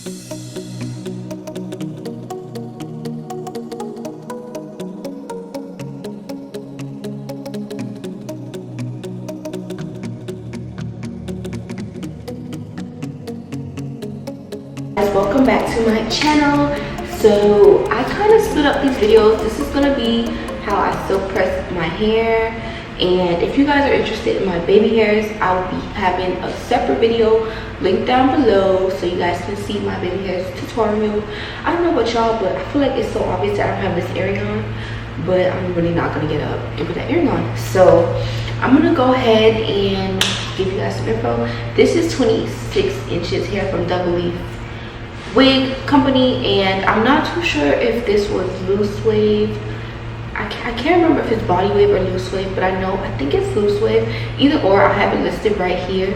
Welcome back to my channel. So I kind of split up these videos. This is gonna be how I silk press my hair, and if you guys are interested in my baby hairs, I will be having a separate video linked down below so you guys can see my baby hairs tutorial. I don't know about y'all, but I feel like it's so obvious that I don't have this earring on, but I'm really not gonna get up and put that earring on. So I'm gonna go ahead and give you guys some info. This is 26 inches hair from Double Leaf Wig Company, and I'm not too sure if this was loose wave. I can't remember if it's body wave or loose wave, but I think it's loose wave. Either or, I have it listed right here.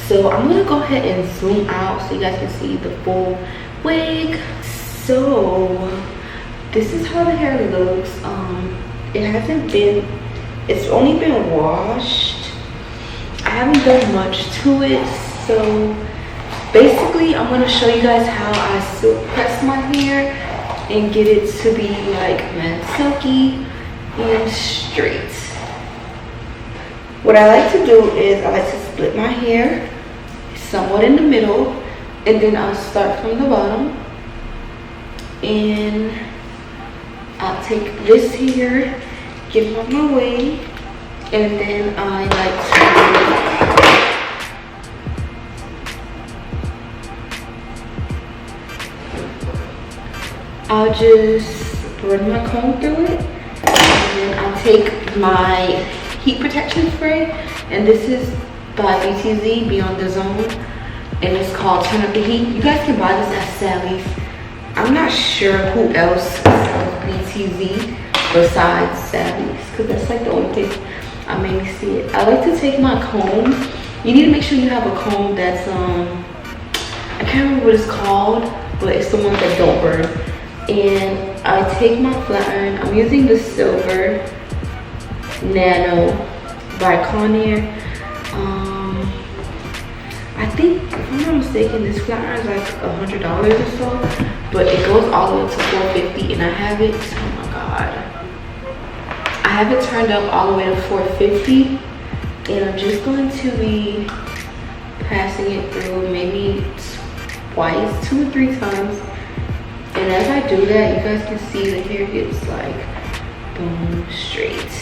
So I'm gonna go ahead and zoom out so you guys can see the full wig. So this is how the hair looks. It's only been washed. I haven't done much to it, so basically I'm going to show you guys how I silk press my hair and get it to be like nice, silky and straight. What I like to do is I like to split my hair somewhat in the middle, and then I'll start from the bottom, and I'll take this here, give it my way, and then I like to I'll just run my comb through it, and then I'll take my heat protection spray, and this is by BTZ, Beyond the Zone, and it's called Turn Up the Heat. You guys can buy this at Sally's. I'm not sure who else sells BTZ besides Sally's, because that's like the only place I mainly see it. I like to take my comb. You need to make sure you have a comb that's I can't remember what it's called, but it's the ones that don't burn. And I take my flat iron. I'm using the Silver Nano by Conair. I think, if I'm not mistaken, this flat iron is like $100 or so, but it goes all the way up to $450, and I have it, oh my god, I have it turned up all the way to $450, and I'm just going to be passing it through maybe twice, 2 or 3 times. And as I do that, you guys can see the hair gets like boom, straight.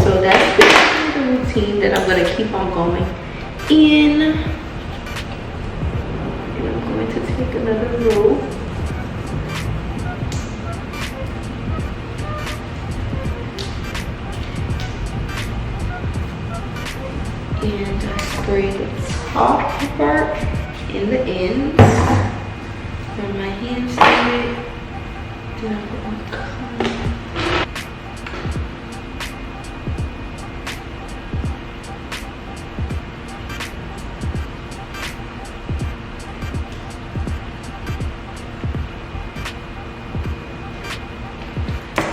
So that's basically the routine that I'm gonna keep on going in. And I'm going to take another roll. And I spray the top part and the ends. Run my hands through it. Then I put my comb.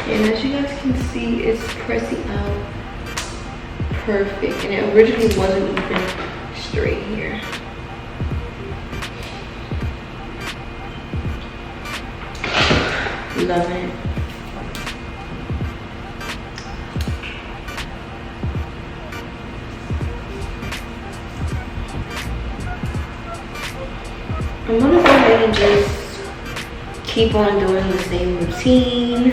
And as you guys can see, it's pressing out perfect. And it originally wasn't even straight here. Love it. I'm gonna go ahead and just keep on doing the same routine.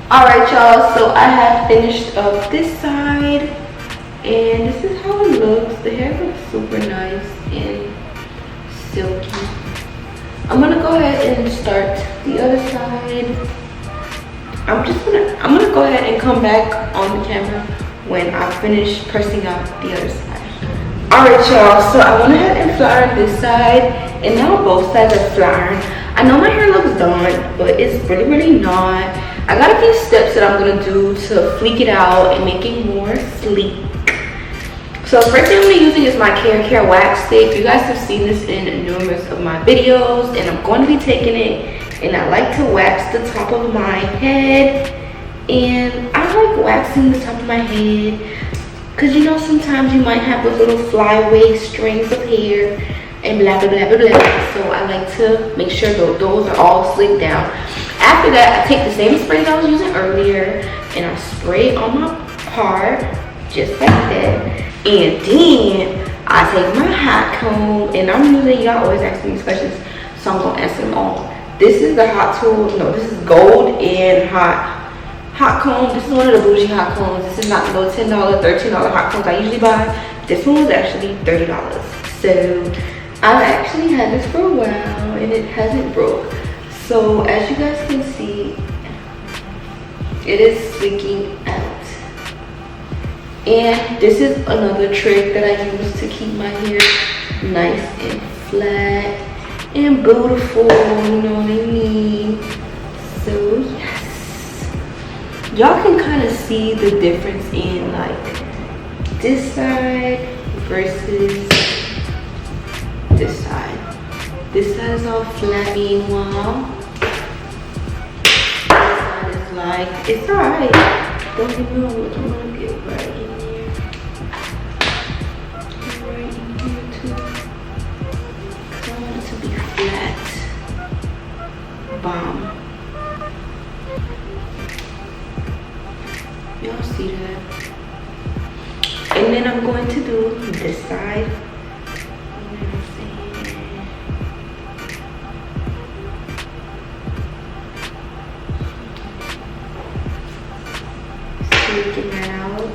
Alright y'all, so I have finished up this side and this is how it looks. The hair looks super nice and silky. I'm gonna go ahead and start the other side. I'm gonna go ahead and come back on the camera when I finish pressing out the other side. Alright y'all, so I went ahead and floured this side and now both sides are floured. I know my hair looks done, but it's really not. I got a few steps that I'm gonna do to fleek it out and make it more sleek. So first thing I'm gonna be using is my Char wax stick. You guys have seen this in numerous of my videos, and I'm going to be taking it and I like to wax the top of my head. And I like waxing the top of my head because you know sometimes you might have those little flyaway strings of hair and blah blah blah blah blah. So I like to make sure that those are all slicked down. After that, I take the same spray that I was using earlier and I spray it on my part just like that. And then I take my hot comb, and I'm using, y'all always ask me these questions, so I'm gonna answer them all. This is the hot tool, no, this is gold and hot comb. This is one of the bougie hot combs. This is not the little $10, $13 hot combs I usually buy. This one was actually $30. So I've actually had this for a while and it hasn't broke. So as you guys can see, it is leaking out. And this is another trick that I use to keep my hair nice and flat and beautiful, you know what I mean? So yes, y'all can kind of see the difference in like this side versus this side. This side is all flat, meanwhile this side is like, it's alright, don't get me wrong, look, I'm gonna get right in here. Right in here too, because I want it to be flat. Bomb. Y'all see that? And then I'm going to do this side. Taking that out.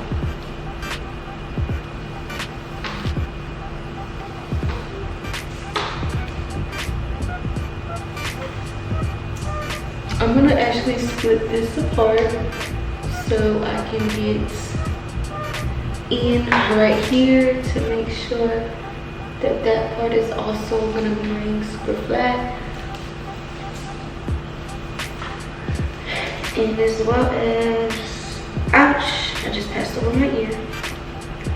I'm gonna actually split this apart so I can get in right here to make sure that that part is also gonna remain super flat. And as well as, ouch, I just passed over my ear.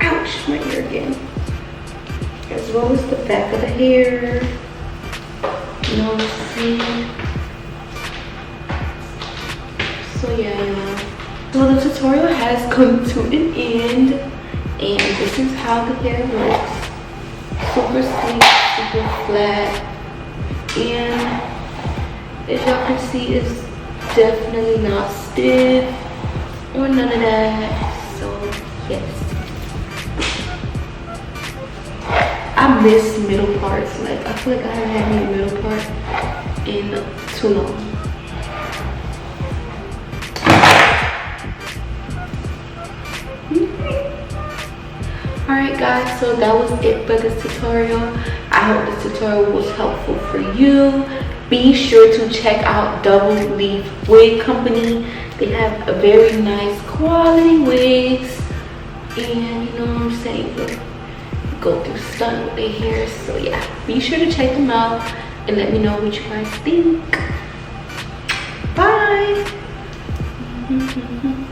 Ouch, my ear again. As well as the back of the hair. You know what I'm saying? So yeah, y'all. So the tutorial has come to an end. And this is how the hair looks. Super sleek, super flat. And as y'all can see, it's definitely not stiff or none of that. So yes, I miss middle parts. Like I feel like I haven't had any middle part in too long. Alright guys, so that was it for this tutorial. I hope this tutorial was helpful for you. Be sure to check out Double Leaf Wig Company. They have a very nice quality wigs, and you know what I'm saying, go through stunt with their hair. So yeah, be sure to check them out and let me know what you guys think. Bye.